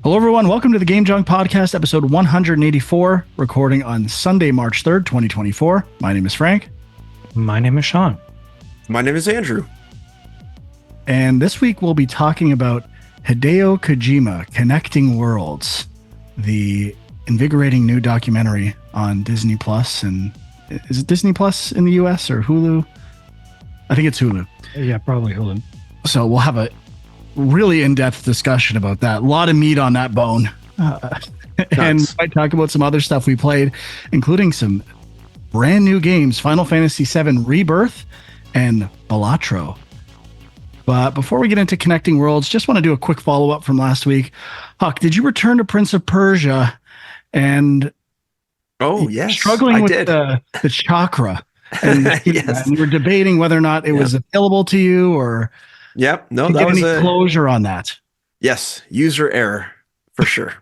Hello, everyone. Welcome to the Game Junk Podcast, episode 184, recording on Sunday, March 3rd, 2024. My name is Frank. My name is Sean. My name is Andrew. And this week we'll be talking about Hideo Kojima, Connecting Worlds, the invigorating new documentary on Disney Plus. And is it Disney Plus in the US or Hulu? I think it's Hulu. Yeah, probably Hulu. So we'll have a really in-depth discussion about that. A lot of meat on that bone. And might talk about some other stuff we played, including some brand new games, Final Fantasy VII Rebirth and Balatro. But before we get into Connecting Worlds, just want to do a quick follow-up from last week. Huck, did you return to Prince of Persia? And yes, struggling with the chakra. And, yes. And you were debating whether or not it was available to you or... Yep. No, that was any closure on that. Yes. User error for sure.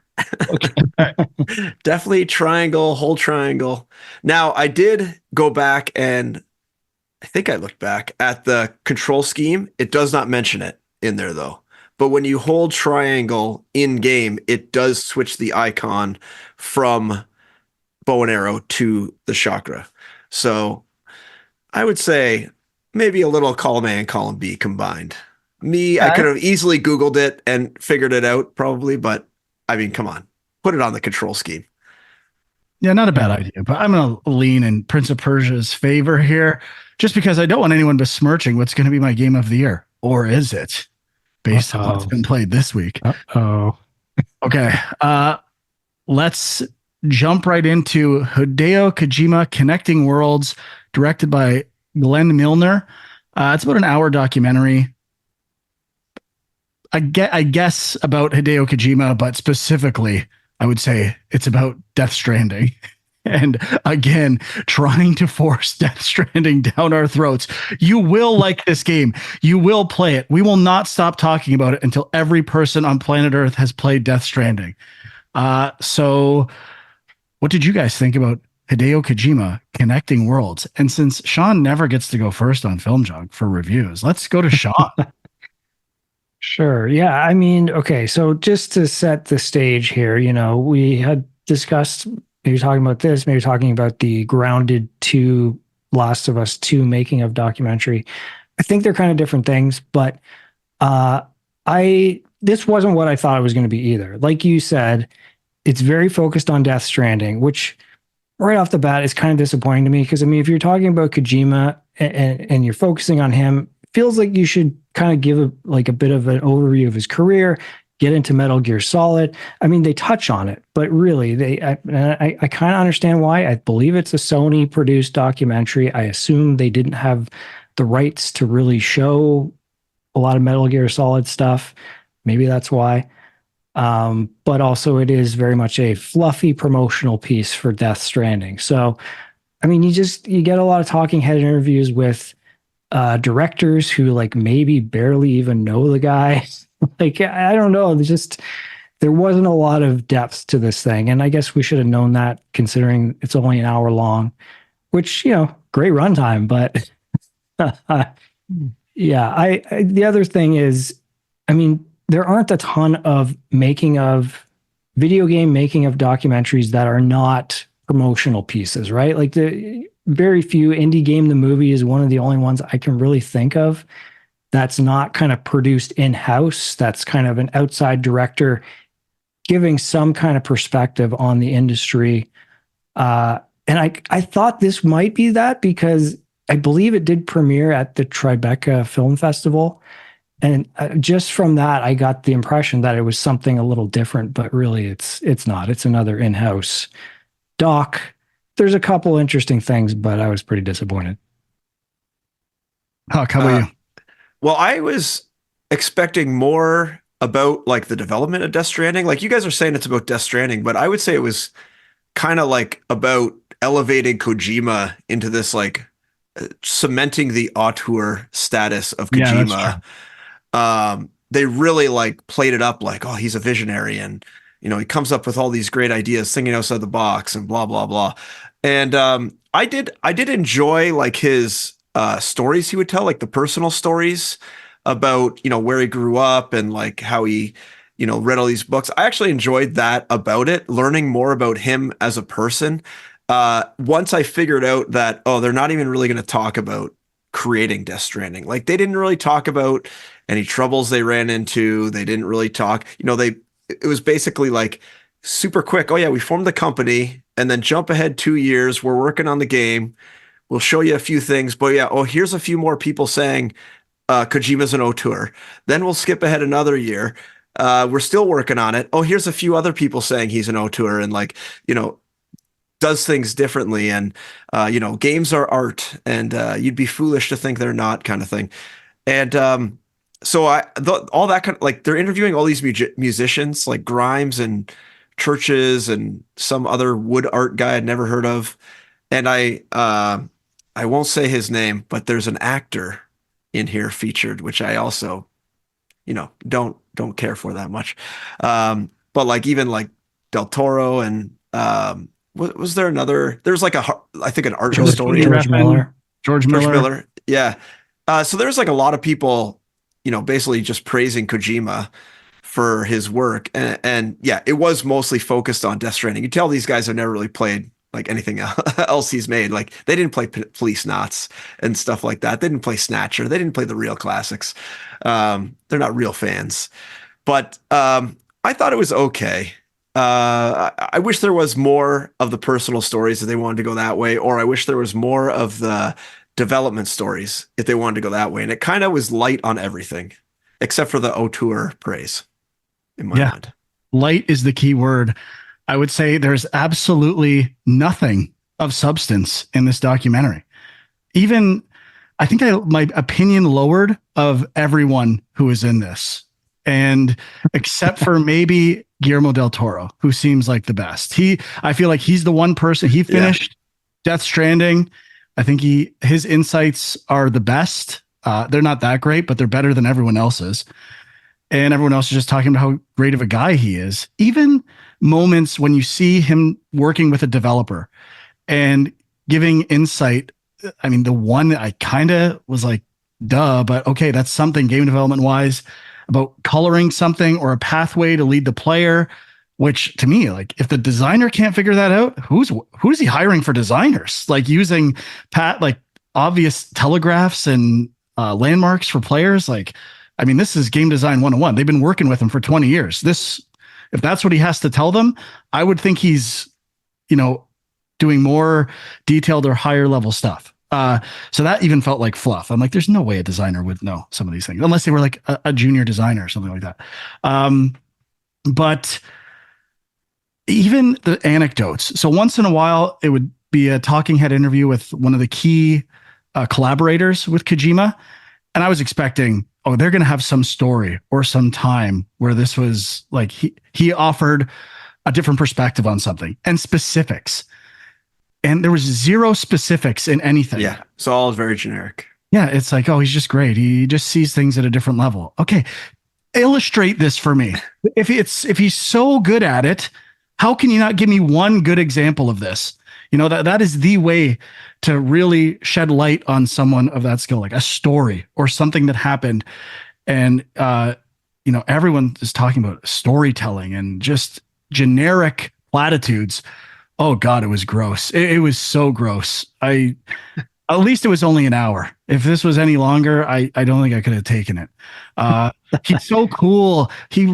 Definitely triangle, whole triangle. Now I did go back and I think I looked back at the control scheme. It does not mention it in there though. But when you hold triangle in game, it does switch the icon from bow and arrow to the chakra. So I would say maybe a little column A and column B combined. I could have easily Googled it and figured it out probably, but I mean, come on, put it on the control scheme. Yeah, not a bad idea, but I'm going to lean in Prince of Persia's favor here just because I don't want anyone besmirching what's going to be my game of the year. Or is it based on what's been played this week? Okay. Let's jump right into Hideo Kojima Connecting Worlds, directed by Glenn Milner. It's about an hour documentary. I guess about Hideo Kojima, but specifically, I would say it's about Death Stranding. And again, trying to force Death Stranding down our throats. You will like this game. You will play it. We will not stop talking about it until every person on planet Earth has played Death Stranding. So what did you guys think about Hideo Kojima Connecting Worlds? And since Sean never gets to go first on Film Junk for reviews, let's go to Sean. Sure. Yeah. I mean, okay. So just to set the stage here, we had discussed maybe talking about this, maybe talking about the Grounded 2 Last of Us 2 making of documentary. I think they're kind of different things, but this wasn't what I thought it was going to be either. Like you said, it's very focused on Death Stranding, which right off the bat is kind of disappointing to me because, I mean, if you're talking about Kojima and you're focusing on him, feels like you should kind of give a bit of an overview of his career, get into Metal Gear Solid. I mean, they touch on it, but really, I kind of understand why. I believe it's a Sony produced documentary. I assume they didn't have the rights to really show a lot of Metal Gear Solid stuff. Maybe that's why. But also it is very much a fluffy promotional piece for Death Stranding. So, I mean, you get a lot of talking head interviews with directors who maybe barely even know the guy. I don't know. There wasn't a lot of depth to this thing. And I guess we should have known that considering it's only an hour long, which, great runtime. But yeah, the other thing is, I mean, there aren't a ton of video game making of documentaries that are not promotional pieces, right? Like the very few Indie Game the Movie is one of the only ones I can really think of that's not kind of produced in-house. That's kind of an outside director giving some kind of perspective on the industry. And I thought this might be that because I believe it did premiere at the Tribeca Film Festival. And just from that, I got the impression that it was something a little different, but really it's not. It's another in-house doc. There's a couple interesting things, but I was pretty disappointed. Huck, how about you? Well, I was expecting more about the development of Death Stranding. Like you guys are saying it's about Death Stranding, but I would say it was kind of about elevating Kojima into this cementing the auteur status of Kojima. Yeah, they really played it up oh, he's a visionary and he comes up with all these great ideas, thinking outside the box and blah blah blah. And I did enjoy his stories he would tell, the personal stories about where he grew up and how he read all these books. I actually enjoyed that about it, learning more about him as a person. Once I figured out that, they're not even really going to talk about creating Death Stranding. Like, they didn't really talk about any troubles they ran into. They didn't really talk, it was basically like super quick. Oh yeah, we formed the company, and then jump ahead 2 years. We're working on the game. We'll show you a few things, but yeah, here's a few more people saying Kojima's an auteur. Then we'll skip ahead another year. We're still working on it. Oh, here's a few other people saying he's an auteur and does things differently. And, games are art, and you'd be foolish to think they're not, kind of thing. And so all that kind of, like, they're interviewing all these musicians like Grimes and Churches and some other wood art guy I'd never heard of. And I won't say his name, but there's an actor in here featured, which I also, don't care for that much. But like, even like Del Toro and was there another? There's like I think an art historian, George Miller. Yeah. So there's like a lot of people, basically just praising Kojima for his work, and yeah, it was mostly focused on Death Stranding. You tell these guys have never really played like anything else he's made. Like, they didn't play Police Knots and stuff like that. They didn't play Snatcher. They didn't play the real classics. They're not real fans. But I thought it was okay. I wish there was more of the personal stories if they wanted to go that way, or I wish there was more of the development stories if they wanted to go that way. And it kind of was light on everything, except for the auteur praise, in my mind. Light is the key word. I would say there's absolutely nothing of substance in this documentary. Even, I think my opinion lowered of everyone who is in this. And except for maybe Guillermo del Toro, who seems like the best. I feel like he's the one person. He finished Death Stranding. I think his insights are the best. They're not that great, but they're better than everyone else's. And everyone else is just talking about how great of a guy he is. Even moments when you see him working with a developer and giving insight. I mean, the one I kind of was like, duh, but okay, that's something game development wise, about coloring something or a pathway to lead the player, which to me, like, if the designer can't figure that out, who's he hiring for designers? Like, using like obvious telegraphs and landmarks for players. Like, I mean, this is game design 101. They've been working with him for 20 years. If that's what he has to tell them, I would think he's, doing more detailed or higher level stuff. So that even felt like fluff. I'm like, there's no way a designer would know some of these things, unless they were like a junior designer or something like that. But even the anecdotes. So once in a while, it would be a talking head interview with one of the key collaborators with Kojima. And I was expecting, they're going to have some story or some time where this was like, he offered a different perspective on something and specifics. And there was zero specifics in anything. Yeah. It's all very generic. Yeah. It's like, he's just great. He just sees things at a different level. Okay. Illustrate this for me. If he's so good at it, how can you not give me one good example of this? That is the way to really shed light on someone of that skill, like a story or something that happened. And, everyone is talking about storytelling and just generic platitudes. Oh God, it was gross. It was so gross. At least it was only an hour. If this was any longer, I don't think I could have taken it. He's so cool. He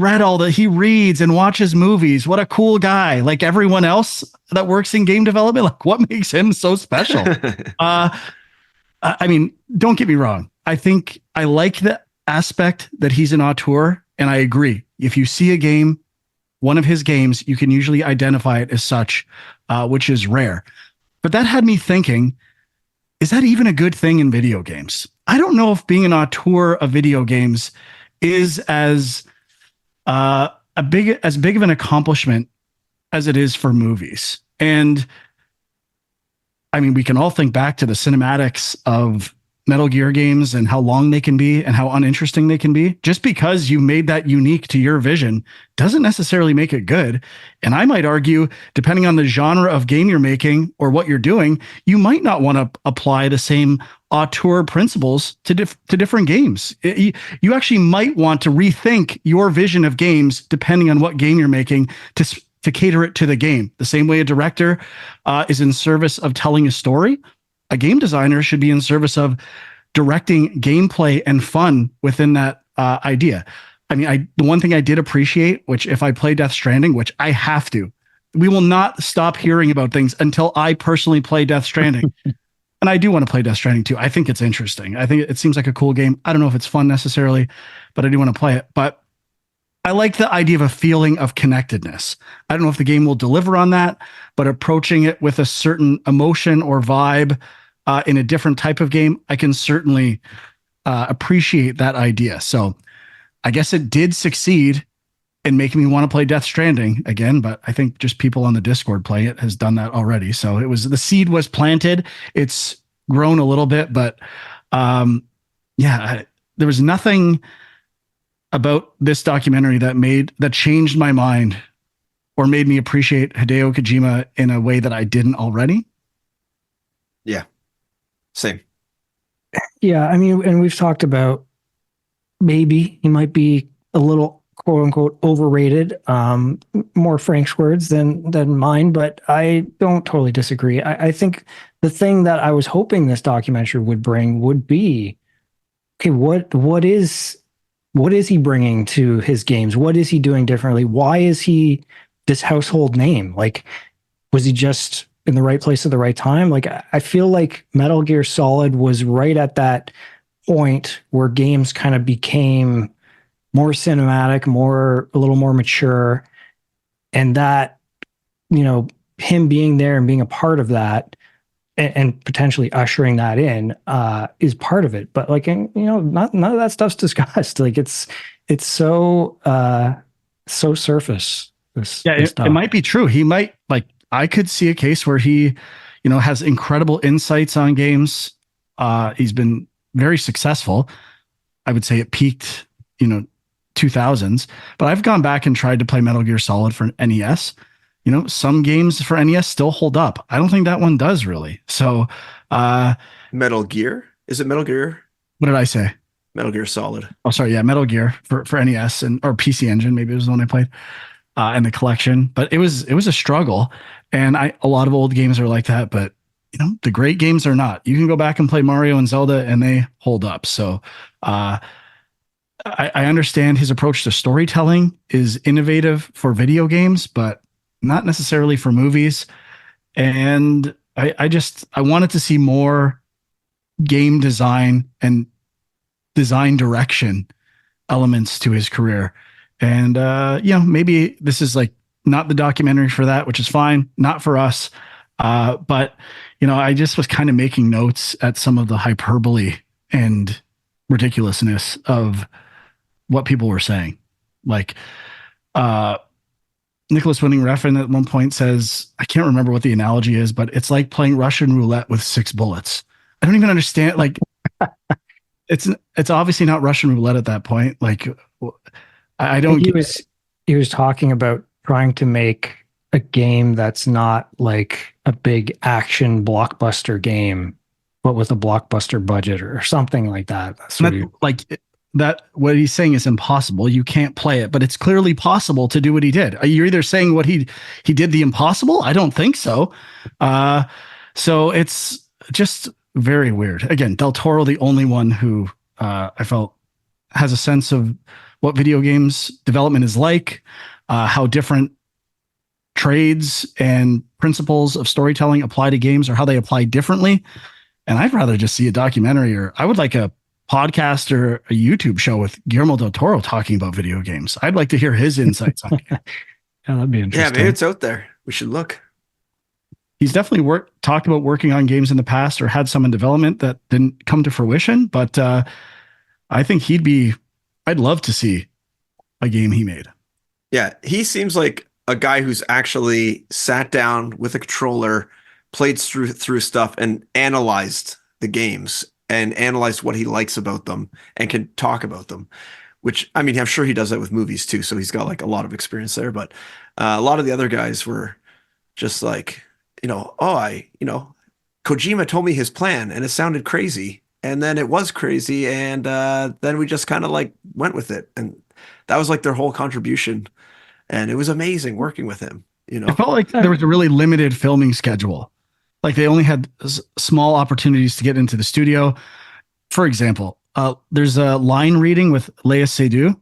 reads and watches movies. What a cool guy. Like everyone else that works in game development, like, what makes him so special? I mean, don't get me wrong. I think I like the aspect that he's an auteur, and I agree. If you see a game, one of his games, you can usually identify it as such, which is rare. But that had me thinking, is that even a good thing in video games? I don't know if being an auteur of video games is as big of an accomplishment as it is for movies. And I mean, we can all think back to the cinematics of Metal Gear games and how long they can be and how uninteresting they can be. Just because you made that unique to your vision doesn't necessarily make it good. And I might argue, depending on the genre of game you're making or what you're doing, you might not want to apply the same auteur principles to different games. You actually might want to rethink your vision of games depending on what game you're making to cater it to the game. The same way a director is in service of telling a story, a game designer should be in service of directing gameplay and fun within that idea. I mean, the one thing I did appreciate, which if I play Death Stranding, which I have to, we will not stop hearing about things until I personally play Death Stranding. And I do want to play Death Stranding too. I think it's interesting. I think it seems like a cool game. I don't know if it's fun necessarily, but I do want to play it. But I like the idea of a feeling of connectedness. I don't know if the game will deliver on that, but approaching it with a certain emotion or vibe in a different type of game, I can certainly appreciate that idea. So I guess it did succeed in making me want to play Death Stranding again, but I think just people on the Discord playing it has done that already. So the seed was planted. It's grown a little bit, but there was nothing about this documentary that changed my mind or made me appreciate Hideo Kojima in a way that I didn't already. Yeah. Same. Yeah, I mean, and we've talked about maybe he might be a little quote unquote overrated, more Frank's words than mine, but I don't totally disagree. I think the thing that I was hoping this documentary would bring would be, okay, what is he bringing to his games? What is he doing differently? Why is he this household name? Like, was he just in the right place at the right time? Like, I feel like Metal Gear Solid was right at that point where games kind of became more cinematic, a little more mature. And that, him being there and being a part of that and potentially ushering that in is part of it. But like, none of that stuff's discussed. Like it's so surface. It might be true. He might, like, I could see a case where he, has incredible insights on games. He's been very successful. I would say it peaked, 2000s, but I've gone back and tried to play Metal Gear Solid for NES. Some games for NES still hold up. I don't think that one does really. So, Metal Gear? Is it Metal Gear? What did I say? Metal Gear Solid. Oh, sorry. Yeah. Metal Gear for NES or PC Engine. Maybe it was the one I played in the collection, but it was a struggle. And a lot of old games are like that, but the great games are not. You can go back and play Mario and Zelda and they hold up. So, I understand his approach to storytelling is innovative for video games, but not necessarily for movies. And I wanted to see more game design and design direction elements to his career. And, maybe this is like not the documentary for that, which is fine. Not for us. But, I just was kind of making notes at some of the hyperbole and ridiculousness of what people were saying. Like, Nicholas Winning Refn at one point says, I can't remember what the analogy is, but it's like playing Russian roulette with 6 bullets. I don't even understand. Like, it's obviously not Russian roulette at that point. Like, I don't. He was talking about trying to make a game that's not like a big action blockbuster game, but with a blockbuster budget or something like that. What he's saying is impossible. You can't play it, but it's clearly possible to do what he did. You're either saying what he did the impossible? I don't think so. So it's just very weird. Again, Del Toro, the only one who I felt has a sense of what video games development is like, how different trades and principles of storytelling apply to games or how they apply differently. And I'd rather just see a documentary, or I would like a podcast or a YouTube show with Guillermo del Toro talking about video games. I'd like to hear his insights on it. Yeah, that'd be interesting. Yeah, maybe it's out there. We should look. He's definitely talked about working on games in the past or had some in development that didn't come to fruition, but I think I'd love to see a game he made. Yeah, he seems like a guy who's actually sat down with a controller, played through stuff and analyzed the games and analyze what he likes about them and can talk about them. Which, I mean, I'm sure he does that with movies too, so he's got like a lot of experience there. But a lot of the other guys were just like, Kojima told me his plan and it sounded crazy. And then it was crazy. And then we just kind of like went with it. And that was like their whole contribution. And it was amazing working with him, It felt like there was a really limited filming schedule. Like they only had small opportunities to get into the studio. For example, there's a line reading with Leia Seydoux,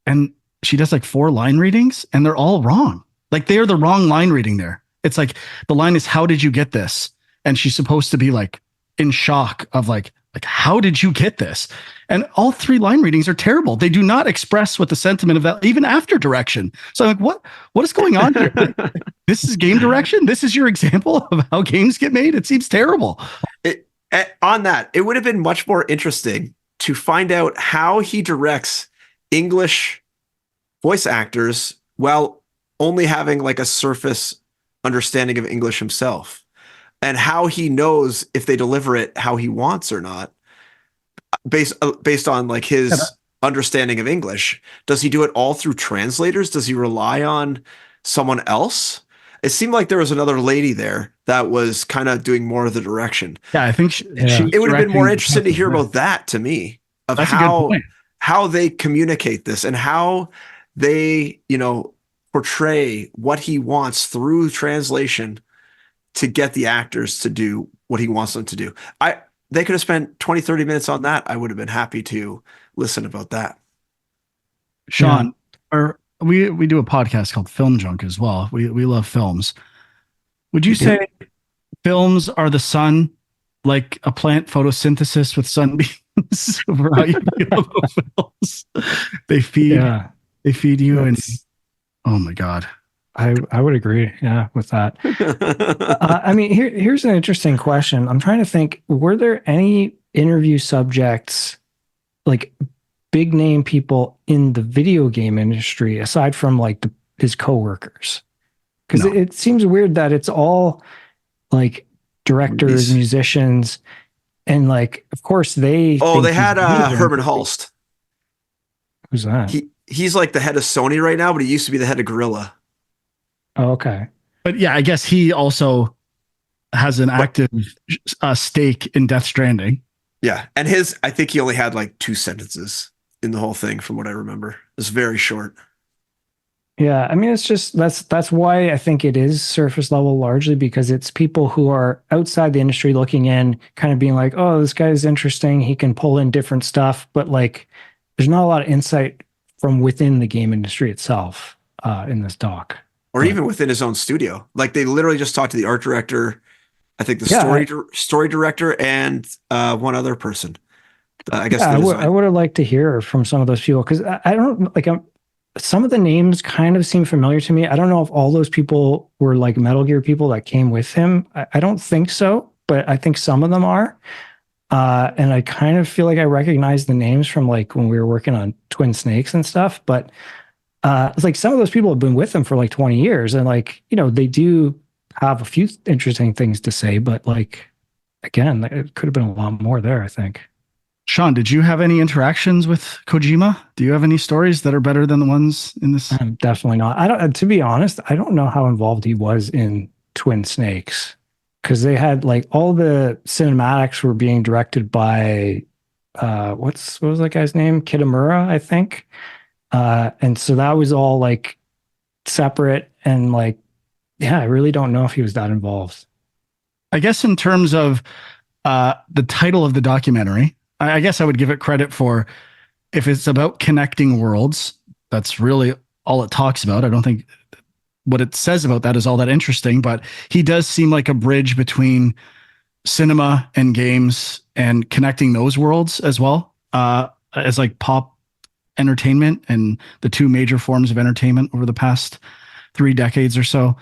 and she does like 4 line readings, and they're all wrong. Like they are the wrong line reading there. It's like the line is, "How did you get this?" And she's supposed to be like in shock of like how did you get this? And all 3 line readings are terrible. They do not express what the sentiment of that, even after direction. So I'm like, what is going on here? This is game direction. This is your example of how games get made. It seems terrible. On that, it would have been much more interesting to find out how he directs English voice actors while only having like a surface understanding of English himself, and how he knows if they deliver it how he wants or not, based on like his understanding of English. Does he do it all through translators? Does he rely on someone else? It seemed like there was another lady there that was kind of doing more of the direction. Yeah, I think it would have been more interesting to hear about that, to me, of how they communicate this and how they, portray what he wants through translation to get the actors to do what he wants them to do. They could have spent 20, 30 minutes on that. I would have been happy to listen about that. Sean, we do a podcast called Film Junk as well. We love films. Would you say films are the sun, like a plant photosynthesis with sunbeams? For how you feel about films? They feed you, and oh my god, I would agree, with that. I mean, here's an interesting question. I'm trying to think: were there any interview subjects, like big name people in the video game industry, aside from like his coworkers? Because it seems weird that it's all like directors, musicians, and like, of course, they. Oh, they had Herman Hulst. Who's that? He's like the head of Sony right now, but he used to be the head of Gorilla. Oh, okay. But yeah, I guess he also has an active stake in Death Stranding. Yeah, and I think he only had like 2 sentences in the whole thing, from what I remember. It's very short. Yeah, I mean, it's just that's why I think it is surface level, largely because it's people who are outside the industry looking in, kind of being like, "Oh, this guy is interesting. He can pull in different stuff," but like, there's not a lot of insight from within the game industry itself in this doc. Or even within his own studio. Like they literally just talked to the art director, I think the story director, and one other person. I guess I would have liked to hear from some of those people, because I don't like some of the names kind of seem familiar to me. I don't know if all those people were like Metal Gear people that came with him. I don't think so, but I think some of them are. And I kind of feel like I recognize the names from like when we were working on Twin Snakes and stuff, but it's like some of those people have been with them for like 20 years, and like, they do have a few interesting things to say, but like, again, it could have been a lot more there, I think. Sean, did you have any interactions with Kojima? Do you have any stories that are better than the ones in this? Definitely not. To be honest, I don't know how involved he was in Twin Snakes, because they had like all the cinematics were being directed by what was that guy's name? Kitamura, I think. And so that was all like separate, and like, I really don't know if he was that involved. I guess in terms of the title of the documentary, I guess I would give it credit for, if it's about connecting worlds, that's really all it talks about. I don't think what it says about that is all that interesting, but he does seem like a bridge between cinema and games and connecting those worlds as well, as like pop entertainment and the 2 major forms of entertainment over the past 3 decades or so.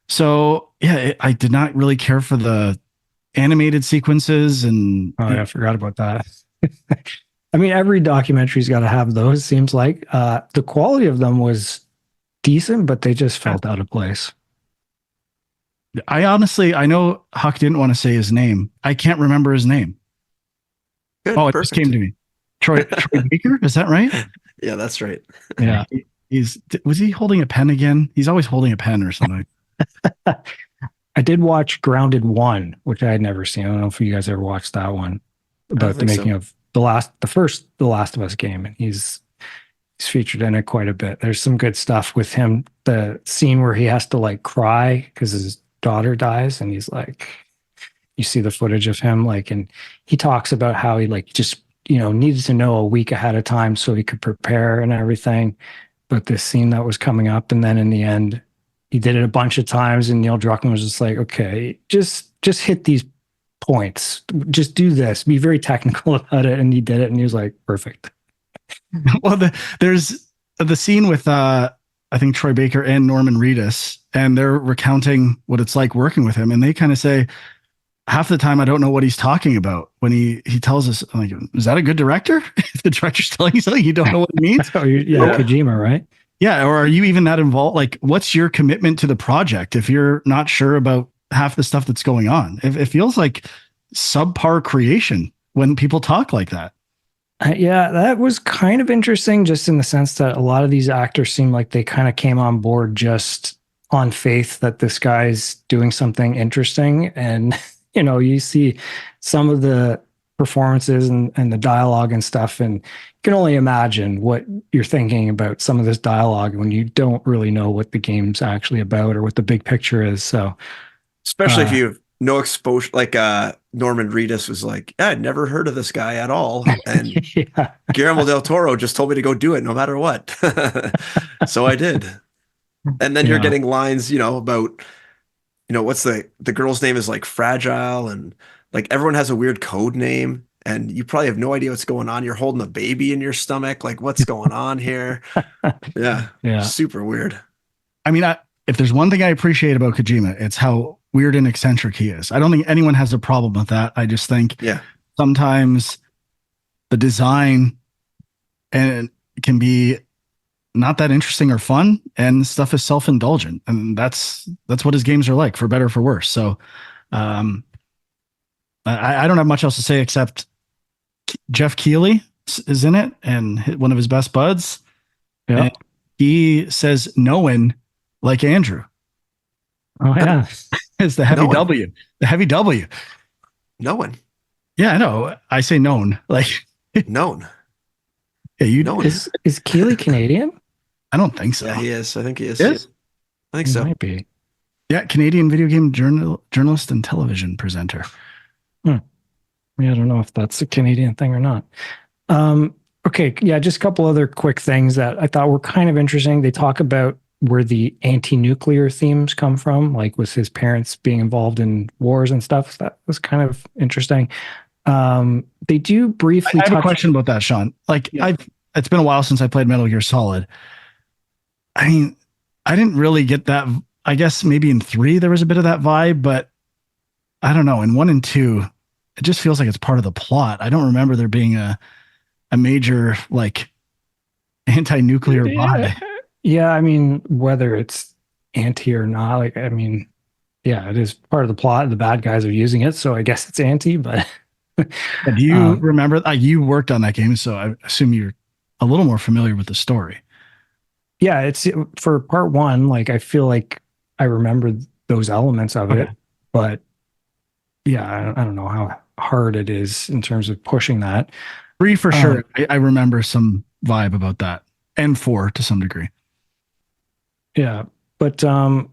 So yeah, I did not really care for the animated sequences, and I forgot about that. I mean, every documentary's got to have those, seems like. The quality of them was decent, but they just felt out of place. I know Huck didn't want to say his name. I can't remember his name. Good. Oh, it just came Perfect. to me. Troy Baker, is that right? Yeah, that's right. Yeah. Was he holding a pen again? He's always holding a pen or something. I did watch Grounded 1, which I had never seen. I don't know if you guys ever watched that one I don't about the think making so. of the first The Last of Us game, and he's featured in it quite a bit. There's some good stuff with him. The scene where he has to like cry because his daughter dies, and he's like, you see the footage of him like, and he talks about how he like just needed to know a week ahead of time so he could prepare and everything. But this scene that was coming up, and then in the end, he did it a bunch of times, and Neil Druckmann was just like, okay, just hit these points, just do this, be very technical about it, and he did it, and he was like, perfect. Well, there's the scene with I think Troy Baker and Norman Reedus, and they're recounting what it's like working with him, and they kind of say half the time I don't know what he's talking about when he tells us. I'm like, is that a good director? If the director's telling you something you don't know what it means. Oh, yeah, Kojima, right? Yeah, or are you even that involved? Like, what's your commitment to the project if you're not sure about half the stuff that's going on? It feels like subpar creation when people talk like that. Yeah, that was kind of interesting, just in the sense that a lot of these actors seem like they kind of came on board just on faith that this guy's doing something interesting. And, you see some of the performances and the dialogue and stuff, and you can only imagine what you're thinking about some of this dialogue when you don't really know what the game's actually about or what the big picture is. So, Especially if you have no exposure, like Norman Reedus was like, yeah, I'd never heard of this guy at all. And yeah. Guillermo del Toro just told me to go do it no matter what. So I did. And then you're getting lines, about, what's the girl's name is like Fragile, and like everyone has a weird code name, and you probably have no idea what's going on. You're holding a baby in your stomach. Like, what's going on here? Yeah. Super weird. I mean, if there's one thing I appreciate about Kojima, it's how weird and eccentric he is. I don't think anyone has a problem with that. I just think sometimes the design and can be not that interesting or fun, and stuff is self-indulgent, and that's what his games are like, for better or for worse. So I don't have much else to say except Jeff Keighley is in it, and one of his best buds. Yeah, he says "knowing" like Andrew. Oh yeah, it's the heavy W. The heavy W. Knowing. Yeah, I know. I say known. Like known. Yeah, is Keighley Canadian? I don't think so. Yeah, he is. I think he is. Is? I think so. Might be. Yeah, Canadian video game journalist and television presenter. Yeah, I don't know if that's a Canadian thing or not. Okay, yeah, just a couple other quick things that I thought were kind of interesting. They talk about where the anti-nuclear themes come from, like with his parents being involved in wars and stuff. That was kind of interesting. They do briefly. I have a question about that, Sean. Like, it's been a while since I played Metal Gear Solid. I mean, I didn't really get that. I guess maybe in 3 there was a bit of that vibe, but I don't know. In 1 and 2, it just feels like it's part of the plot. I don't remember there being a major like anti-nuclear vibe. Yeah, I mean, whether it's anti or not, like, I mean, yeah, it is part of the plot. The bad guys are using it, so I guess it's anti. But do you remember? You worked on that game, so I assume you're a little more familiar with the story. Yeah, it's for part 1. Like, I feel like I remember those elements of it, but yeah, I don't know how hard it is in terms of pushing that. 3 for sure. I remember some vibe about that, and 4 to some degree. Yeah, but what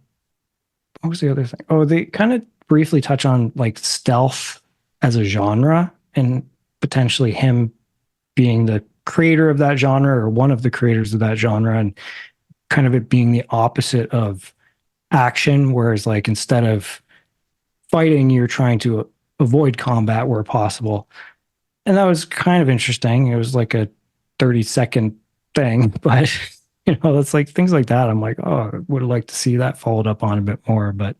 was the other thing? Oh, they kind of briefly touch on like stealth as a genre, and potentially him being the creator of that genre, or one of the creators of that genre, and kind of it being the opposite of action, whereas like instead of fighting, you're trying to avoid combat where possible. And that was kind of interesting. It was like a 30-second thing, but that's like things like that. I'm like, oh, I would have liked to see that followed up on a bit more, but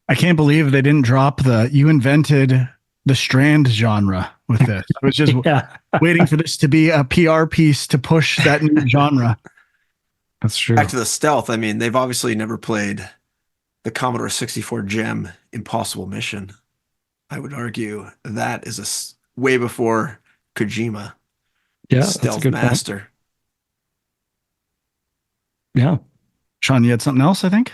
I can't believe they didn't drop you invented the Strand genre with this. I was just waiting for this to be a PR piece to push that new genre. That's true. Back to the stealth. I mean, they've obviously never played the Commodore 64 gem Impossible Mission. I would argue that is a way before Kojima. Yeah, that's a Stealth good point. master. Yeah. Sean, you had something else, I think?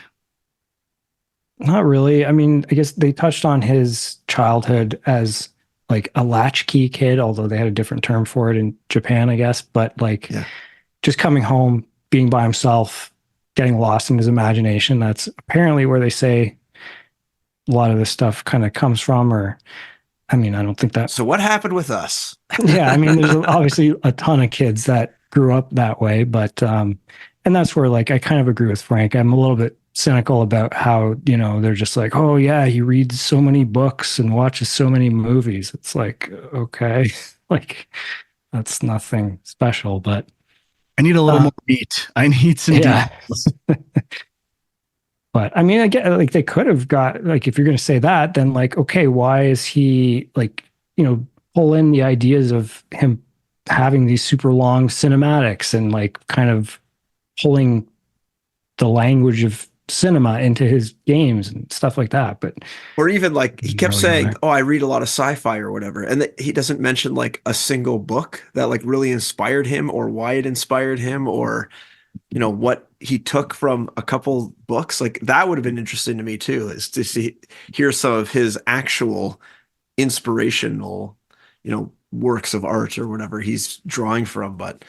Not really. I mean, I guess they touched on his childhood as like a latchkey kid, although they had a different term for it in Japan, I guess. But like Yeah. just coming home, being by himself, getting lost in his imagination. That's apparently where they say a lot of this stuff kind of comes from. Or, I mean, I don't think that. So what happened with us? Yeah, I mean, there's obviously a ton of kids that grew up that way, but and that's where like I kind of agree with Frank. I'm a little bit cynical about how, you know, they're just like, oh yeah, he reads so many books and watches so many movies. It's like, okay, like that's nothing special, but I need a little more meat. I need some yeah. details. But I mean, I get like they could have got like if you're going to say that, then like okay, why is he like, you know, pull in the ideas of him having these super long cinematics and like kind of pulling the language of cinema into his games and stuff like that. But Or even like he kept really saying, matter. "Oh, I read a lot of sci-fi or whatever," and he doesn't mention like a single book that like really inspired him, or why it inspired him, or you know what he took from a couple books. Like that would have been interesting to me too, is to hear some of his actual inspirational, you know, works of art or whatever he's drawing from. But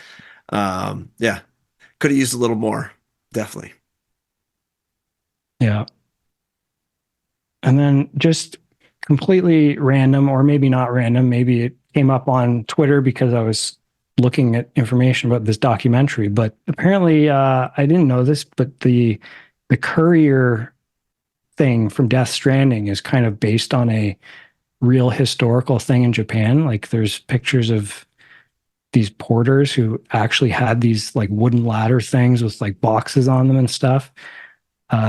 yeah, could have used a little more, definitely. Yeah. And then just completely random, or maybe not random, maybe it came up on Twitter because I was looking at information about this documentary. But apparently, I didn't know this, but the courier thing from Death Stranding is kind of based on a real historical thing in Japan. Like there's pictures of these porters who actually had these like wooden ladder things with like boxes on them and stuff.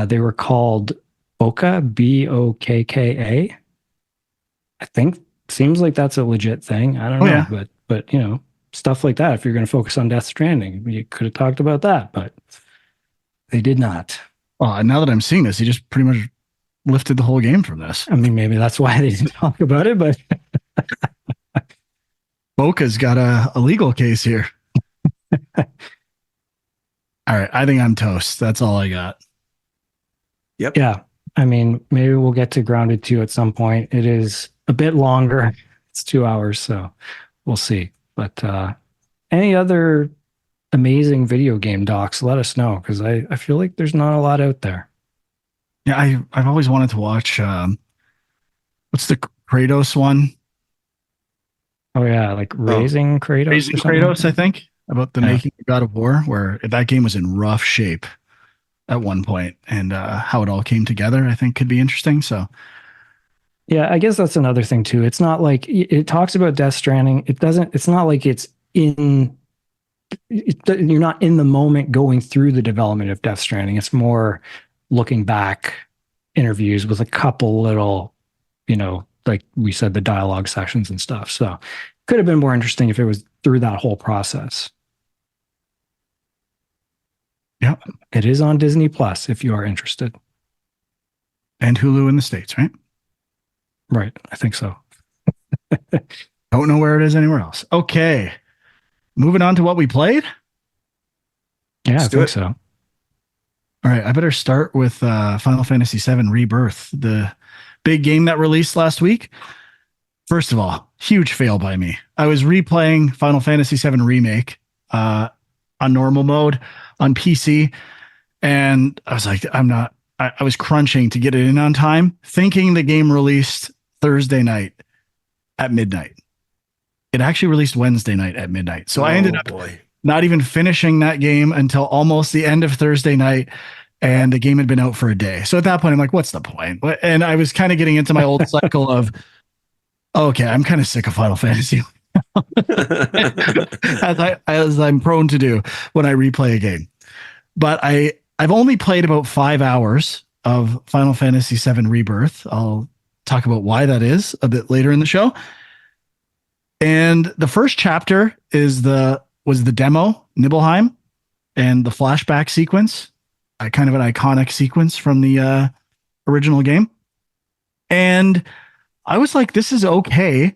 They were called Boka, Bokka. I think seems like that's a legit thing. I don't Oh, know, yeah. but you know, stuff like that. If you're going to focus on Death Stranding, you could have talked about that, but they did not. Well, now that I'm seeing this, he just pretty much lifted the whole game from this. I mean, maybe that's why they didn't talk about it, but Boca's got a legal case here. All right. I think I'm toast. That's all I got. Yep. yeah. I mean, maybe we'll get to Grounded 2 at some point. It is a bit longer. It's 2 hours, so we'll see. But any other amazing video game docs, let us know, because I feel like there's not a lot out there. Yeah, I've always wanted to watch what's the Kratos one? Oh yeah, like Raising Kratos. Raising or something Kratos, I like think, about the Yeah. making of God of War, where that game was in rough shape at one point, and how it all came together, I think, could be interesting. So Yeah, I guess that's another thing too. It's not like it talks about Death Stranding. It doesn't. It's not like it's in. You're not in the moment going through the development of Death Stranding. It's more looking back, interviews with a couple little, you know, like we said, the dialogue sessions and stuff. So could have been more interesting if it was through that whole process. yeah, It is on Disney Plus if you are interested. and Hulu in the States, right? Right, I think so. Don't know where it is anywhere else. Okay, moving on to what we played. Yeah, Let's I do think it. so. All right, I better start with Final Fantasy VII Rebirth, the big game that released last week. First of all, huge fail by me. I was replaying Final Fantasy VII Remake on normal mode on PC, and I was like, I was crunching to get it in on time, thinking the game released Thursday night at midnight. It actually released Wednesday night at midnight. So I ended up not even finishing that game until almost the end of Thursday night, and the game had been out for a day. So at that point, I'm like, what's the point? And I was kind of getting into my old cycle of, okay, I'm kind of sick of Final Fantasy, as I'm prone to do when I replay a game. But I've only played about 5 hours of Final Fantasy VII Rebirth. I'll talk about why that is a bit later in the show. And the first chapter was the demo, Nibelheim, and the flashback sequence, kind of an iconic sequence from the original game. And I was like, this is okay.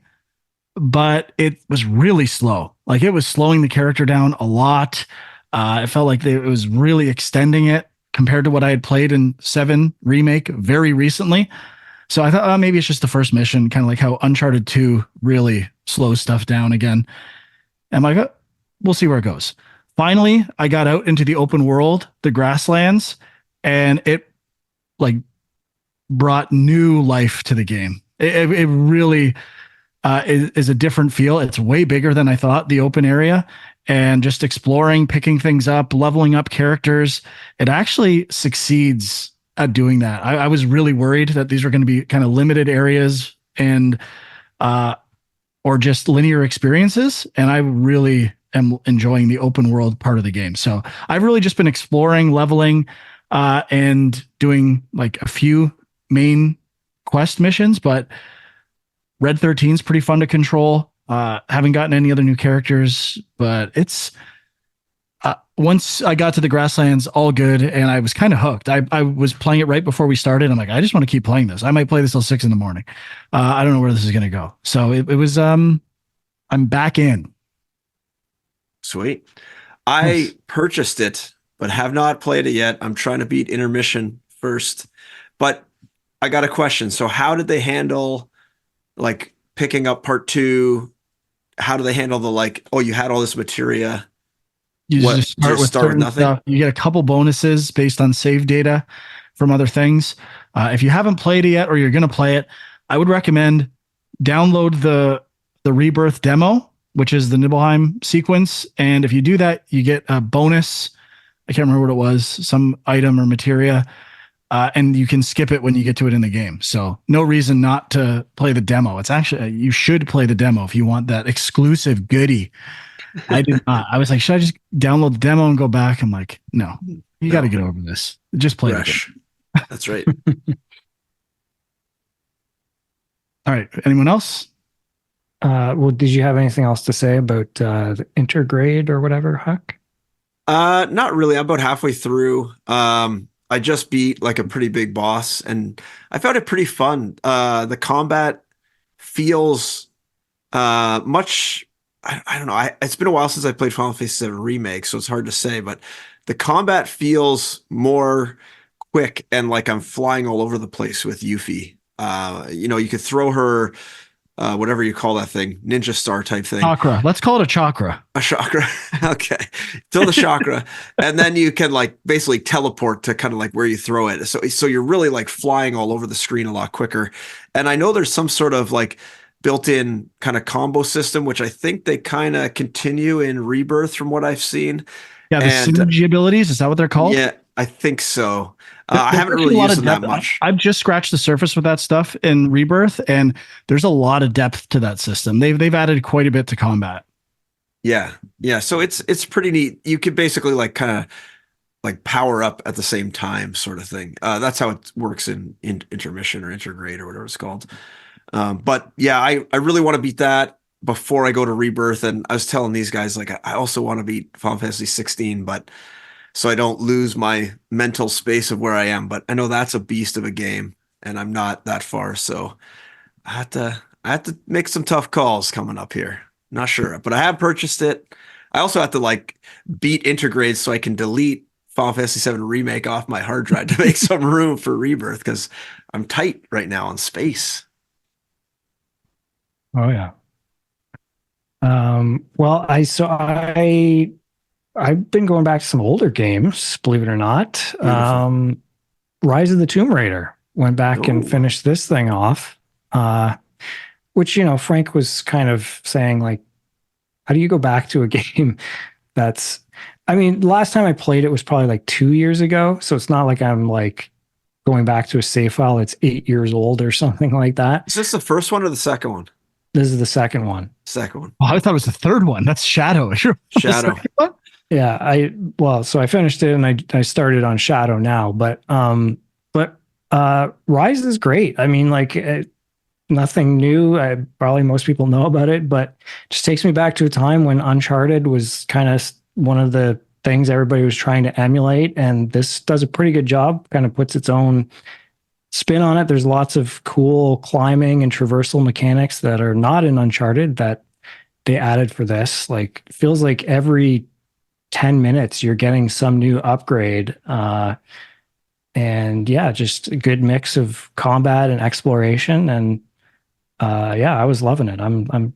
but it was really slow. Like it was slowing the character down a lot. It felt like it was really extending it compared to what I had played in 7 Remake very recently. So I thought maybe it's just the first mission, kind of like how Uncharted 2 really slows stuff down again. And I'm like, we'll see where it goes. Finally, I got out into the open world, the grasslands, and it like brought new life to the game. It really is a different feel. It's way bigger than I thought, the open area, and just exploring, picking things up, leveling up characters. It actually succeeds at doing that. I was really worried that these were going to be kind of limited areas and or just linear experiences. And I really am enjoying the open world part of the game. So I've really just been exploring, leveling, and doing like a few main quest missions, but Red 13 is pretty fun to control. Haven't gotten any other new characters, but it's once I got to the grasslands, all good, and I was kind of hooked. I was playing it right before we started. I'm like, I just want to keep playing this. I might play this till 6 a.m. I don't know where this is going to go. So it was I'm back in. Sweet. I purchased it, but have not played it yet. I'm trying to beat Intermission first. But I got a question. So how did they handle like picking up part 2? How do they handle the like, oh, you had all this materia? You just start with nothing. Stuff. You get a couple bonuses based on save data from other things. If you haven't played it yet, or you're going to play it, I would recommend download the Rebirth demo, which is the Nibelheim sequence. And if you do that, you get a bonus. I can't remember what it was, some item or materia. And you can skip it when you get to it in the game. So no reason not to play the demo. It's actually, you should play the demo if you want that exclusive goodie. I did not. I was like, should I just download the demo and go back? I'm like, no, you got to get over this. Just play it. That's right. All right. Anyone else? Well, did you have anything else to say about the Intergrade or whatever, Huck? Not really. I'm about halfway through. I just beat like a pretty big boss, and I found it pretty fun. The combat feels much. I don't know. It's been a while since I played Final Fantasy VII Remake, so it's hard to say. But the combat feels more quick, and like I'm flying all over the place with Yuffie. You could throw her. Whatever you call that thing, ninja star type thing. Chakra. Let's call it a chakra. A chakra. Okay. Throw the chakra. And then you can like basically teleport to kind of like where you throw it. So you're really like flying all over the screen a lot quicker. And I know there's some sort of like built-in kind of combo system, which I think they kind of continue in Rebirth from what I've seen. Yeah, the synergy abilities, is that what they're called? Yeah, I think so. I haven't really used them that much. I've just scratched the surface with that stuff in Rebirth, and there's a lot of depth to that system. They've added quite a bit to combat. Yeah. So it's pretty neat. You could basically like kind of like power up at the same time, sort of thing. That's how it works in Intermission or Intergrade or whatever it's called. But yeah, I really want to beat that before I go to Rebirth. And I was telling these guys like I also want to beat Final Fantasy 16, but so I don't lose my mental space of where I am. But I know that's a beast of a game, and I'm not that far. So I have to make some tough calls coming up here. Not sure, but I have purchased it. I also have to like beat Intergrade so I can delete Final Fantasy VII Remake off my hard drive to make some room for Rebirth, because I'm tight right now on space. Oh yeah. Well, I've been going back to some older games, believe it or not. Rise of the Tomb Raider. Went back and finished this thing off. Which, Frank was kind of saying, like, how do you go back to a game last time I played it was probably like 2 years ago. So it's not like I'm like going back to a save file that's 8 years old or something like that. Is this the first one or the second one? This is the second one. Second one. Oh, I thought it was the third one. That's Shadow. Shadow. Yeah, so I finished it and I started on Shadow now, but Rise is great. I mean, like nothing new. Probably most people know about it, but it just takes me back to a time when Uncharted was kind of one of the things everybody was trying to emulate, and this does a pretty good job. Kind of puts its own spin on it. There's lots of cool climbing and traversal mechanics that are not in Uncharted that they added for this. Like, feels like every 10 minutes you're getting some new upgrade. And yeah, just a good mix of combat and exploration. And yeah, I was loving it. I'm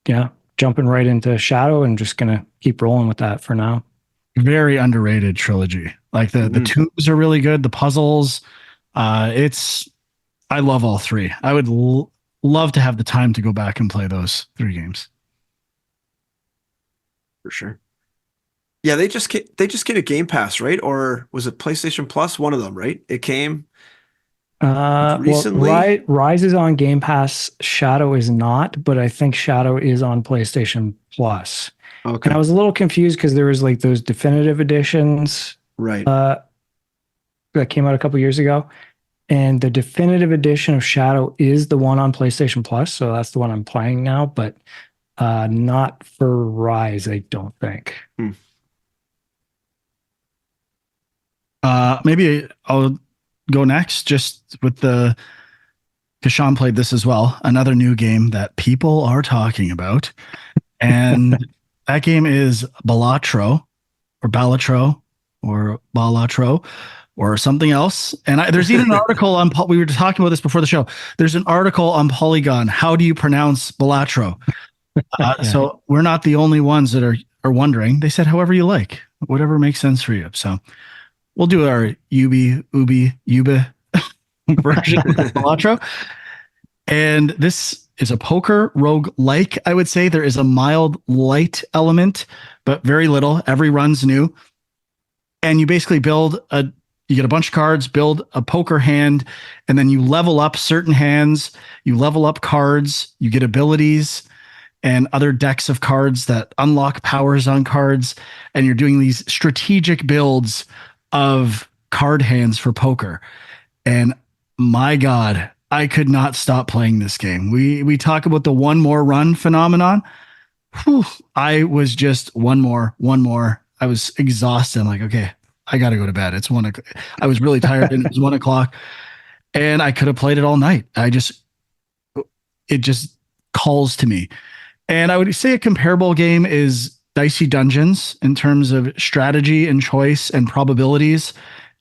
yeah, jumping right into Shadow and just gonna keep rolling with that for now. Very underrated trilogy. Like the tombs are really good. The puzzles, it's I love all three. I would love to have the time to go back and play those 3 games. For sure. Yeah, they just get a Game Pass, right? Or was it PlayStation Plus? One of them, right? It came recently. Well, Rise is on Game Pass. Shadow is not, but I think Shadow is on PlayStation Plus. Okay. And I was a little confused because there was like those definitive editions, Right. that came out a couple years ago, and the definitive edition of Shadow is the one on PlayStation Plus, so that's the one I'm playing now. But not for Rise, I don't think. Maybe I'll go next just with because Sean played this as well. Another new game that people are talking about. And that game is Balatro or Balatro or Balatro or something else. And there's even an article on, we were talking about this before the show. There's an article on Polygon. How do you pronounce Balatro? So we're not the only ones that are wondering. They said, however you like, whatever makes sense for you. So we'll do our Ubi version of Balatro. And this is a poker rogue-like, I would say. There is a mild light element, but very little. Every run's new. And you basically you get a bunch of cards, build a poker hand, and then you level up certain hands, you level up cards, you get abilities and other decks of cards that unlock powers on cards. And you're doing these strategic builds of card hands for poker. And my God, I could not stop playing this game. We talk about the one more run phenomenon. Whew, I was just one more. I was exhausted. I'm like, okay, I got to go to bed. It's 1 o'clock. I was really tired and it was 1 o'clock and I could have played it all night. It just calls to me. And I would say a comparable game is Dicey Dungeons in terms of strategy and choice and probabilities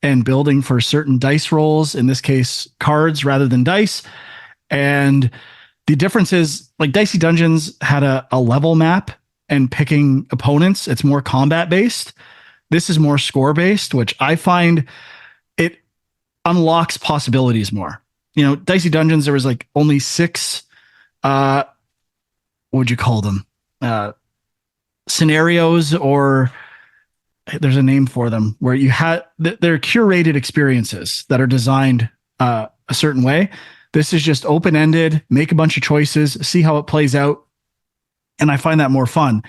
and building for certain dice rolls, in this case, cards rather than dice. And the difference is, like, Dicey Dungeons had a level map and picking opponents. It's more combat based. This is more score based, which I find it unlocks possibilities more. You know, Dicey Dungeons, there was like only 6, what would you call them? Scenarios, or there's a name for them, where you had they're curated experiences that are designed a certain way. This is just open-ended, make a bunch of choices, see how it plays out. And I find that more fun.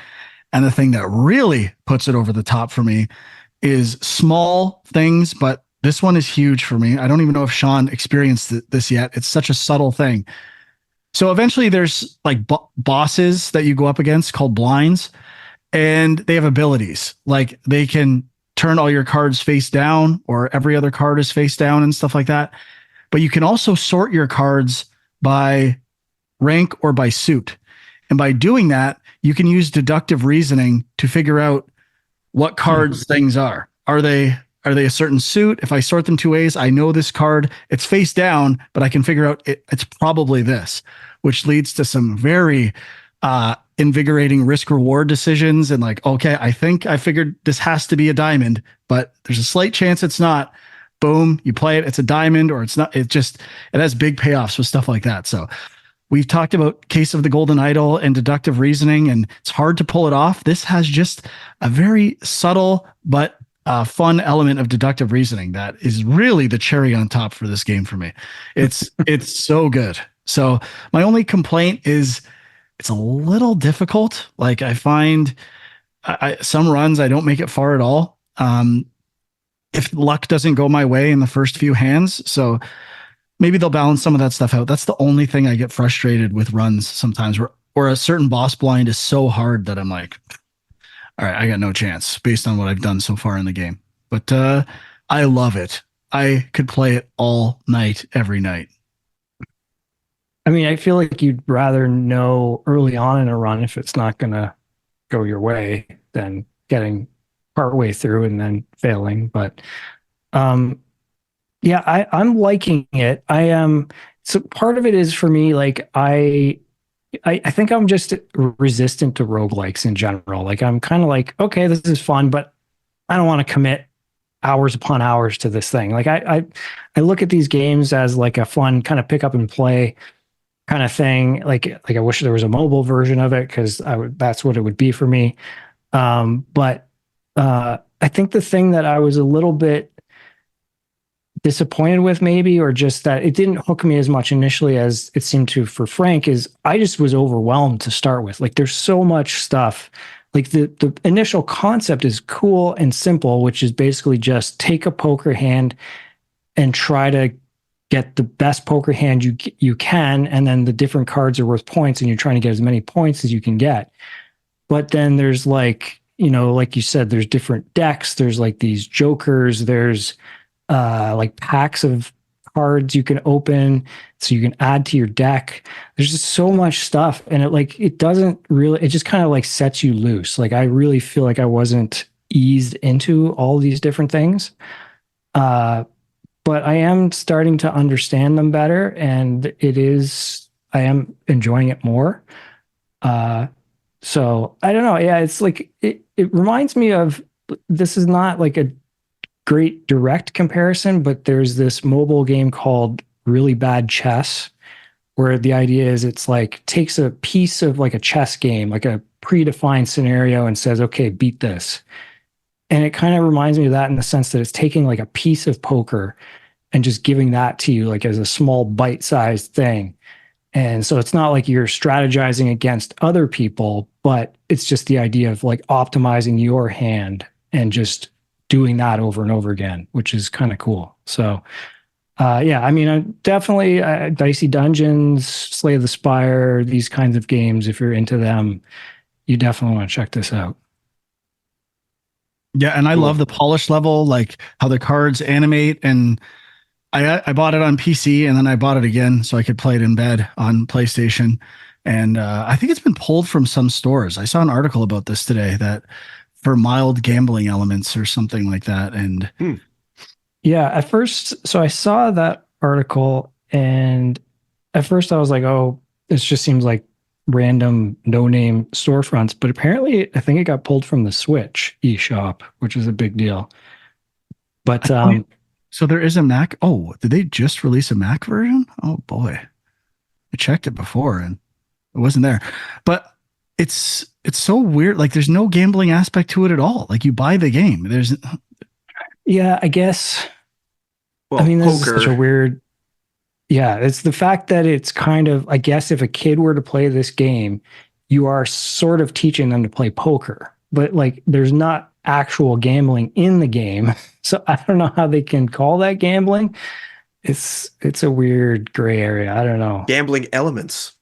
And the thing that really puts it over the top for me is small things, but this one is huge for me. I don't even know if Sean experienced this yet. It's such a subtle thing. So eventually there's like bosses that you go up against called blinds, and they have abilities. Like they can turn all your cards face down, or every other card is face down and stuff like that. But you can also sort your cards by rank or by suit. And by doing that, you can use deductive reasoning to figure out what cards things are. Are they a certain suit? If I sort them 2 ways, I know this card, it's face down, but I can figure out it's probably this, which leads to some very invigorating risk reward decisions. And like, okay, I think I figured this has to be a diamond, but there's a slight chance it's not. Boom, you play it, it's a diamond, or it's not. It has big payoffs with stuff like that. So we've talked about Case of the Golden Idol and deductive reasoning, and it's hard to pull it off. This has just a very subtle but fun element of deductive reasoning that is really the cherry on top for this game for me. It's so good. So my only complaint is it's a little difficult. Like I find some runs I don't make it far at all. If luck doesn't go my way in the first few hands. So maybe they'll balance some of that stuff out. That's the only thing I get frustrated with runs sometimes, or a certain boss blind is so hard that I'm like, all right, I got no chance based on what I've done so far in the game. But I love it. I could play it all night, every night. I mean, I feel like you'd rather know early on in a run if it's not going to go your way than getting partway through and then failing. But um, yeah, I'm liking it. I am. So part of it is for me, like I think I'm just resistant to roguelikes in general. Like I'm kind of like, okay, this is fun, but I don't want to commit hours upon hours to this thing. Like I look at these games as like a fun kind of pick up and play kind of thing. Like I wish there was a mobile version of it because that's what it would be for me. But I think the thing that I was a little bit disappointed with maybe, or just that it didn't hook me as much initially as it seemed to for Frank, is I just was overwhelmed to start with. Like there's so much stuff. Like the initial concept is cool and simple, which is basically just take a poker hand and try to get the best poker hand you can, and then the different cards are worth points, and you're trying to get as many points as you can get. But then there's like, like you said, there's different decks. There's like these jokers. There's like packs of cards you can open so you can add to your deck. There's just so much stuff, and it doesn't really, it just kind of like sets you loose. Like I really feel like I wasn't eased into all these different things. But I am starting to understand them better, and I am enjoying it more. So I don't know. Yeah, it's like it reminds me of, this is not like a great direct comparison, but there's this mobile game called Really Bad Chess, where the idea is it's like takes a piece of like a chess game, like a predefined scenario, and says, okay, beat this. And it kind of reminds me of that in the sense that it's taking like a piece of poker and just giving that to you like as a small bite-sized thing. And so it's not like you're strategizing against other people, but it's just the idea of like optimizing your hand and just doing that over and over again, which is kind of cool. So yeah, I mean, definitely Dicey Dungeons, Slay the Spire, these kinds of games, if you're into them, you definitely want to check this out. Yeah, and I Cool. love the polish level, like how the cards animate. And I bought it on PC, and then I bought it again so I could play it in bed on PlayStation. And I think it's been pulled from some stores. I saw an article about this today, that for mild gambling elements or something like that. And yeah, at first, so I saw that article, and at first I was like, oh, this just seems like random no-name storefronts. But apparently, I think it got pulled from the Switch eShop, which is a big deal. But so there is a Mac. Oh, did they just release a Mac version? Oh boy, I checked it before and it wasn't there. But it's so weird. Like there's no gambling aspect to it at all. Like you buy the game. yeah, I guess. Well, I mean, this poker. is such a weird. Yeah, it's the fact that it's kind of, I guess, if a kid were to play this game, you are sort of teaching them to play poker, but like there's not actual gambling in the game. So I don't know how they can call that gambling. It's a weird gray area. I don't know. Gambling elements.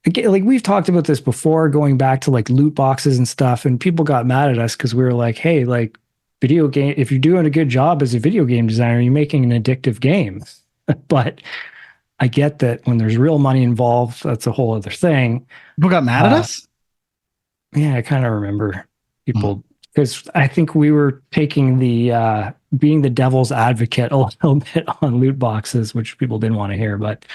Like we've talked about this before, going back to like loot boxes and stuff, and people got mad at us because we were like, hey, like video game, if you're doing a good job as a video game designer, you're making an addictive game. But I get that when there's real money involved, that's a whole other thing. People got mad at us? Yeah, I kind of remember people, because I think we were taking the being the devil's advocate a little bit on loot boxes, which people didn't want to hear. But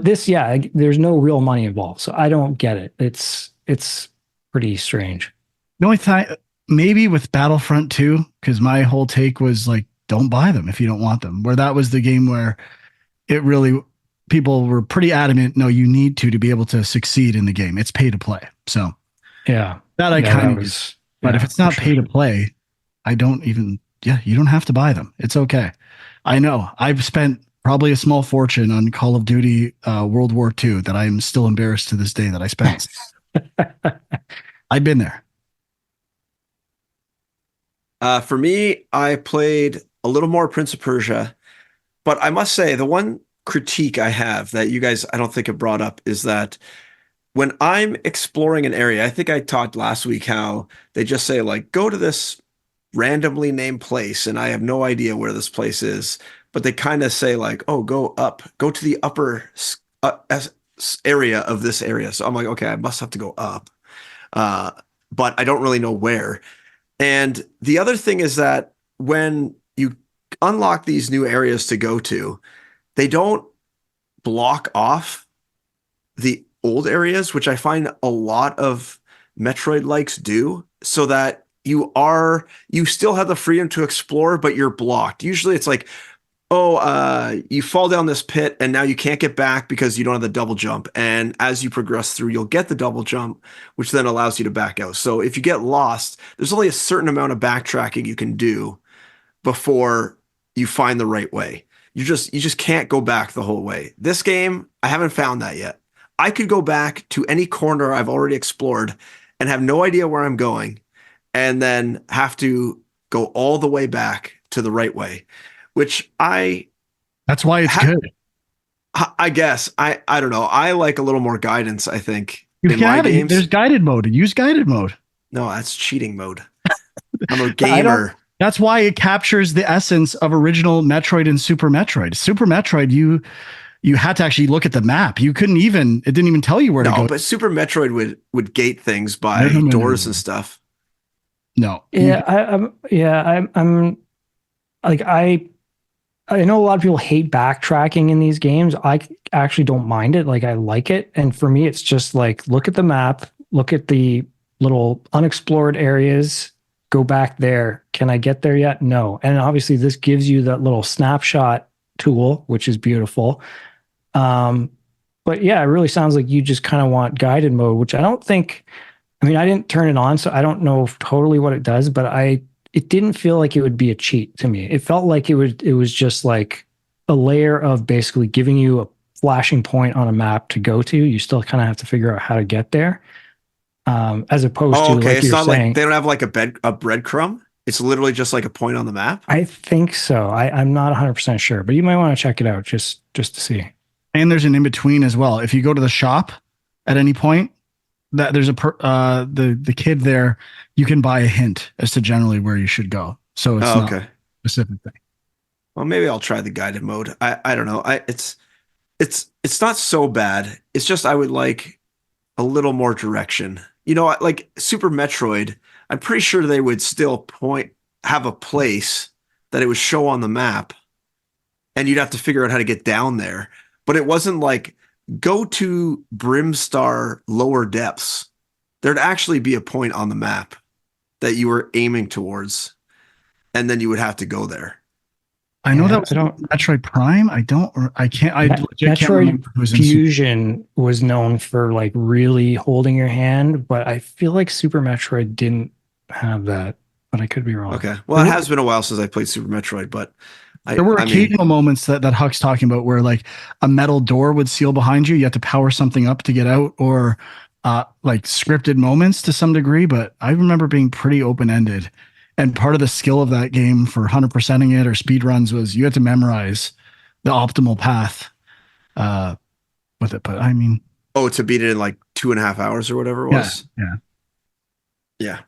this, yeah, there's no real money involved, so I don't get it. It's pretty strange. The only time, maybe with Battlefront 2, because my whole take was like, don't buy them if you don't want them. Where that was the game where it really, people were pretty adamant, no, you need to be able to succeed in the game. It's pay to play. So yeah, that I kind of was. But if it's not pay to play, I don't even, you don't have to buy them. It's okay. I know I've spent probably a small fortune on Call of Duty World War II that I'm still embarrassed to this day that I spent. I've been there. For me, I played a little more Prince of Persia, but I must say the one critique I have that you guys I don't think have brought up is that when I'm exploring an area, I think I talked last week how they just say like, go to this randomly named place, and I have no idea where this place is, but they kind of say like, "Oh, go up, go to the upper area of this area." So I'm like, okay, I must have to go up, uh, but I don't really know where. And the other thing is that when you unlock these new areas to go to, they don't block off the old areas, which I find a lot of Metroid likes do, so that you still have the freedom to explore, but you're blocked. Usually it's like, oh, you fall down this pit and now you can't get back because you don't have the double jump. And as you progress through, you'll get the double jump, which then allows you to back out. So if you get lost, there's only a certain amount of backtracking you can do before you find the right way. You just can't go back the whole way. This game, I haven't found that yet. I could go back to any corner I've already explored and have no idea where I'm going, and then have to go all the way back to the right way, which That's why it's good. I guess I don't know. I like a little more guidance, I think, You in can my have it. games. There's guided mode. Use guided mode. No, that's cheating mode. I'm a gamer. That's why it captures the essence of original Metroid and Super Metroid. Super Metroid, you had to actually look at the map. You couldn't even, it didn't even tell you where to go. But Super Metroid would gate things by doors and stuff. No. Yeah, I'm like, I know a lot of people hate backtracking in these games. I actually don't mind it. Like, I like it. And for me, it's just like, look at the map, look at the little unexplored areas, go back there. Can I get there yet? No. And obviously this gives you that little snapshot tool, which is beautiful. But yeah, it really sounds like you just kind of want guided mode, which I don't think, I mean, I didn't turn it on, so I don't know totally what it does, but it didn't feel like it would be a cheat to me. It felt like it was just like a layer of basically giving you a flashing point on a map to go to. You still kind of have to figure out how to get there. As opposed to, like it's you're not saying, like they don't have like a breadcrumb. It's literally just like a point on the map. I think so. I'm not 100% sure, but you might want to check it out just to see. And there's an in between as well. If you go to the shop at any point, that there's the kid there, you can buy a hint as to generally where you should go. So it's not a specific thing. Well, maybe I'll try the guided mode. I don't know. It's not so bad. It's just I would like a little more direction. You know, like Super Metroid, I'm pretty sure they would still have a place that it would show on the map, and you'd have to figure out how to get down there. But it wasn't like, go to Brimstar lower depths. There'd actually be a point on the map that you were aiming towards, and then you would have to go there. I know that was Metroid Prime. Metroid Fusion was known for like really holding your hand, but I feel like Super Metroid didn't have that, but I could be wrong. Okay. Well, it has been a while since I played Super Metroid, but there were occasional moments that Huck's talking about where like a metal door would seal behind you. You have to power something up to get out, or like scripted moments to some degree. But I remember being pretty open-ended. And part of the skill of that game for 100%ing it or speed runs was you had to memorize the optimal path with it. But I mean, to beat it in like 2.5 hours or whatever it was. Yeah.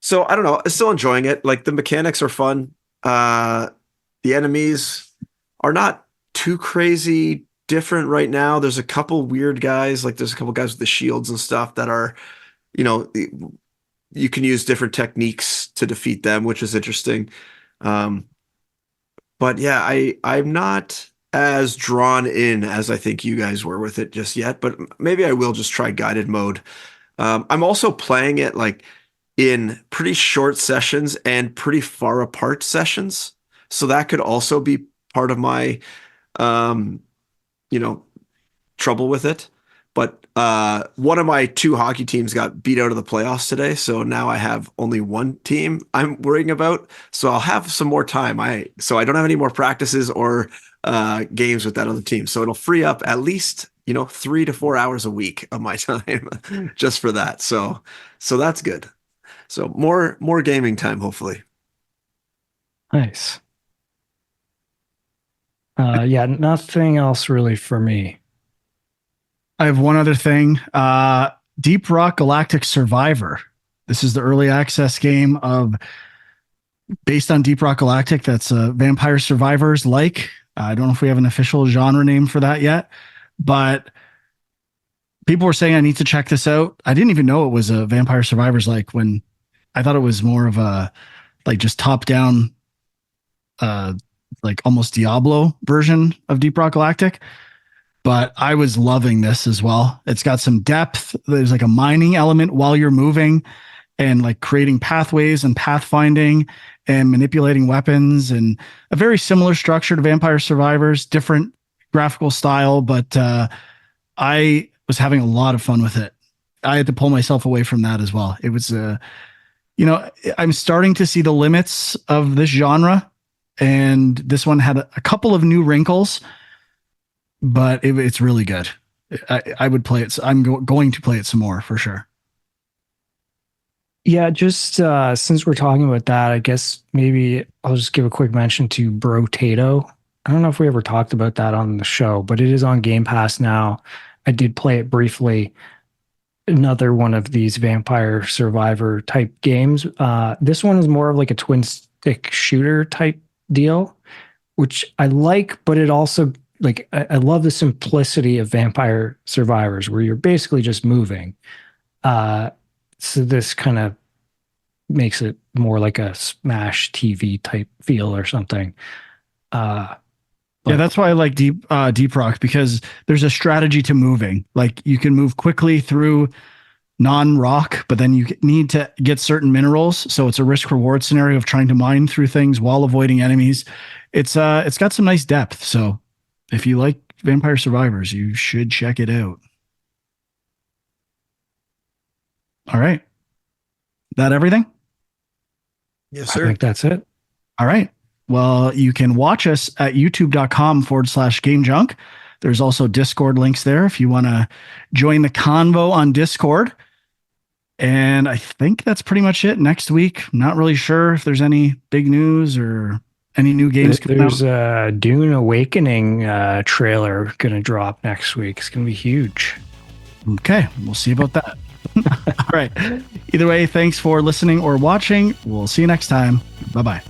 So I don't know. I'm still enjoying it. Like, the mechanics are fun. The enemies are not too crazy different right now. There's a couple weird guys. Like, there's a couple guys with the shields and stuff that are, you know, you can use different techniques to defeat them, which is interesting. But yeah, I'm not as drawn in as I think you guys were with it just yet, but maybe I will just try guided mode. I'm also playing it like in pretty short sessions and pretty far apart sessions. So that could also be part of my, trouble with it. But one of my 2 hockey teams got beat out of the playoffs today, so now I have only one team I'm worrying about. So I'll have some more time. So I don't have any more practices or games with that other team. So it'll free up at least 3 to 4 hours a week of my time just for that. So that's good. So more gaming time, hopefully. Nice. Yeah, nothing else really for me. I have one other thing. Deep Rock Galactic Survivor. This is the early access game of based on Deep Rock Galactic. That's Vampire Survivors like. I don't know if we have an official genre name for that yet, but people were saying I need to check this out. I didn't even know it was a Vampire Survivors like, when I thought it was more of a like just top down, like almost Diablo version of Deep Rock Galactic. But I was loving this as well. It's got some depth. There's like a mining element while you're moving, and like creating pathways and pathfinding and manipulating weapons, and a very similar structure to Vampire Survivors, different graphical style. But I was having a lot of fun with it. I had to pull myself away from that as well. It was, I'm starting to see the limits of this genre, and this one had a couple of new wrinkles, but it's really good. I would play it. I'm going to play it some more for sure. Yeah, just since we're talking about that, I guess maybe I'll just give a quick mention to Brotato. I don't know if we ever talked about that on the show, but it is on Game Pass now. I did play it briefly. Another one of these Vampire Survivor type games. This one is more of like a twin stick shooter type deal, which I like, but it also like I love the simplicity of Vampire Survivors, where you're basically just moving. So this kind of makes it more like a Smash TV type feel or something. Yeah, that's why I like Deep Rock, because there's a strategy to moving. Like you can move quickly through non-rock, but then you need to get certain minerals. So it's a risk-reward scenario of trying to mine through things while avoiding enemies. It's got some nice depth. So if you like Vampire Survivors, you should check it out. All right. That everything? Yes, I sir. think that's it. All right. Well, you can watch us at youtube.com/Game Junk. There's also Discord links there if you want to join the convo on Discord. And I think that's pretty much it. Next week, not really sure if there's any big news or any new games coming out. There's a Dune Awakening trailer going to drop next week. It's going to be huge. Okay, we'll see about that. All right. Either way, thanks for listening or watching. We'll see you next time. Bye-bye.